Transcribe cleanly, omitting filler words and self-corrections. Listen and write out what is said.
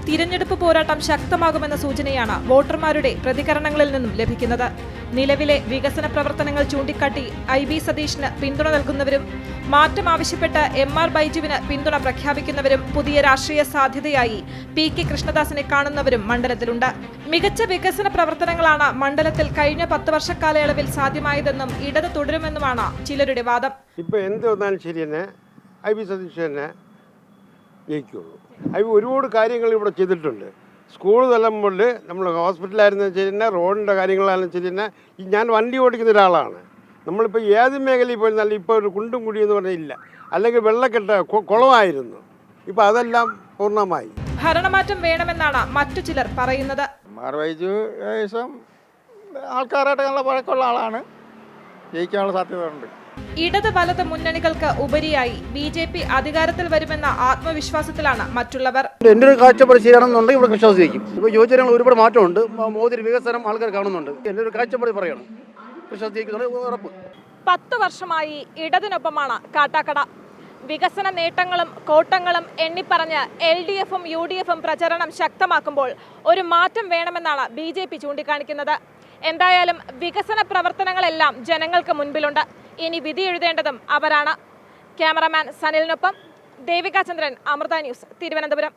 തിരഞ്ഞെടുപ്പ് പോരാട്ടം ശക്തമാകുമെന്ന സൂചനയാണ് വോട്ടർമാരുടെ പ്രതികരണങ്ങളിൽ നിന്നും ലഭിക്കുന്നത്. നിലവിലെ വികസന പ്രവർത്തനങ്ങൾ ചൂണ്ടിക്കാട്ടി IB സതീഷിന് പിന്തുണ നൽകുന്നവരും മാറ്റം ആവശ്യപ്പെട്ട് MR ബൈജുവിന് പിന്തുണ പ്രഖ്യാപിക്കുന്നവരും പുതിയ രാഷ്ട്രീയ സാധ്യതയായി PK കൃഷ്ണദാസിനെ കാണുന്നവരും മണ്ഡലത്തിലുണ്ട്. മികച്ച വികസന പ്രവർത്തനങ്ങളാണ് മണ്ഡലത്തിൽ കഴിഞ്ഞ 10 വർഷക്കാലയളവിൽ സാധ്യമായതെന്നും ഇടത് തുടരുമെന്നുമാണ് ചിലരുടെ വാദം. ഇപ്പോൾ എന്ത് വന്നാലും ശരി തന്നെ IB സതീഷ് തന്നെ ജയിക്കുള്ളൂ. IB ഒരുപാട് കാര്യങ്ങൾ ഇവിടെ ചെയ്തിട്ടുണ്ട്. സ്കൂൾ തലം മുതൽ നമ്മൾ ഹോസ്പിറ്റലായിരുന്നാലും ശരി തന്നെ, റോഡിൻ്റെ കാര്യങ്ങളായാലും ശരി തന്നെ. ഞാൻ വണ്ടി ഓടിക്കുന്ന ഒരാളാണ്. നമ്മളിപ്പോൾ ഏത് മേഖലയിൽ പോയിരുന്നാലും ഇപ്പോൾ ഒരു കുണ്ടും കുടിയെന്ന് പറഞ്ഞില്ല, അല്ലെങ്കിൽ വെള്ളക്കെട്ട് കുളമായിരുന്നു. ഇപ്പോൾ അതെല്ലാം പൂർണ്ണമായി. ഭരണമാറ്റം വേണമെന്നാണ് മറ്റു ചിലർ പറയുന്നത്. ബൈജു ഏകദേശം ആൾക്കാരായിട്ട് നല്ല പഴക്കമുള്ള ആളാണ്, ജയിക്കാനുള്ള സാധ്യതയുണ്ട്. ഇടത് വലത് മുന്നണികൾക്ക് ഉപരിയായി BJP അധികാരത്തിൽ വരുമെന്ന ആത്മവിശ്വാസത്തിലാണ് മറ്റുള്ളവർ. എൻ്റെ ഒരു കാഴ്ചപ്പാട് ശരിയാണെന്നുണ്ടെങ്കിൽ ഇവിടെ വിശ്വാസിക്കും. ഇപ്പോൾ യുവജനങ്ങൾ ഒരുപാട് മാറ്റമുണ്ട്. മോദി വികസനം ആൾക്കാർ കാണുന്നുണ്ട്. എൻ്റെ ഒരു കാഴ്ചപ്പാട് പറയണം, വിശ്വാസിക്കുന്നുണ്ട് ഉറപ്പ്. 10 വർഷമായി ഇടതിനൊപ്പമാണ് കാട്ടാക്കട. വികസന നേട്ടങ്ങളും കോട്ടങ്ങളും എണ്ണിപ്പറഞ്ഞ് LDFും UDFും പ്രചരണം ശക്തമാക്കുമ്പോൾ ഒരു മാറ്റം വേണമെന്നാണ് BJP ചൂണ്ടിക്കാണിക്കുന്നത്. എന്തായാലും വികസന പ്രവർത്തനങ്ങളെല്ലാം ജനങ്ങൾക്ക് മുൻപിലുണ്ട്. ഇനി വിധി എഴുതേണ്ടതും അവരാണ്. ക്യാമറമാൻ സനിലിനൊപ്പം ദേവിക ചന്ദ്രൻ, അമൃത ന്യൂസ്, തിരുവനന്തപുരം.